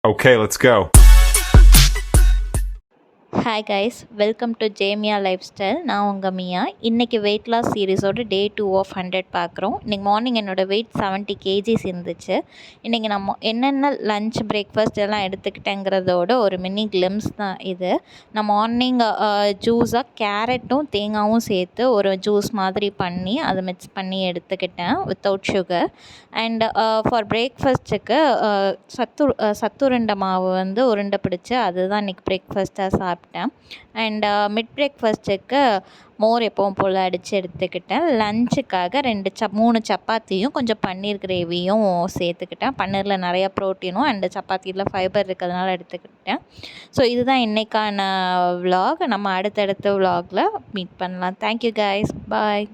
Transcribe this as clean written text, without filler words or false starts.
Okay, let's go. Hi guys, welcome to Jamiya life style. நான் உங்கள் மியா. இன்றைக்கி வெயிட் லாஸ் சீரீஸோட டே 2 ஆஃப் 100 பார்க்குறோம். இன்றைக்கி மார்னிங் என்னோடய வெயிட் 70 கேஜிஸ் இருந்துச்சு. இன்றைக்கி நம்ம என்னென்ன லன்ச் பிரேக்ஃபாஸ்ட் எல்லாம் எடுத்துக்கிட்டேங்கிறதோட ஒரு மினி கிளிம்ஸ் தான் இது. நான் மார்னிங் ஜூஸாக கேரட்டும் தேங்காயும் சேர்த்து ஒரு ஜூஸ் மாதிரி பண்ணி அதை மிக்ஸ் பண்ணி எடுத்துக்கிட்டேன் வித்தவுட் சுகர். அண்ட் ஃபார் பிரேக்ஃபாஸ்ட்டுக்கு சத்துருண்டை மாவு உருண்டை பிடிச்சி அதுதான் இன்றைக்கி பிரேக்ஃபாஸ்ட்டாக சாப்பிட்டேன். அண்ட் மிட் பிரேக்ஃபாஸ்ட்டுக்கு மோர் எப்பவும் போல் அடித்து எடுத்துக்கிட்டேன். லஞ்சுக்காக 3 சப்பாத்தியும் கொஞ்சம் பன்னீர் கிரேவியும் சேர்த்துக்கிட்டேன். பன்னீரில் நிறையா ப்ரோட்டீனும் அண்டு சப்பாத்தியில் ஃபைபர் இருக்கிறதுனால எடுத்துக்கிட்டேன். ஸோ இதுதான் இன்றைக்கான விலாக். நம்ம அடுத்தடுத்த விலாகில் மீட் பண்ணலாம். தேங்க்யூ கைஸ், பாய்.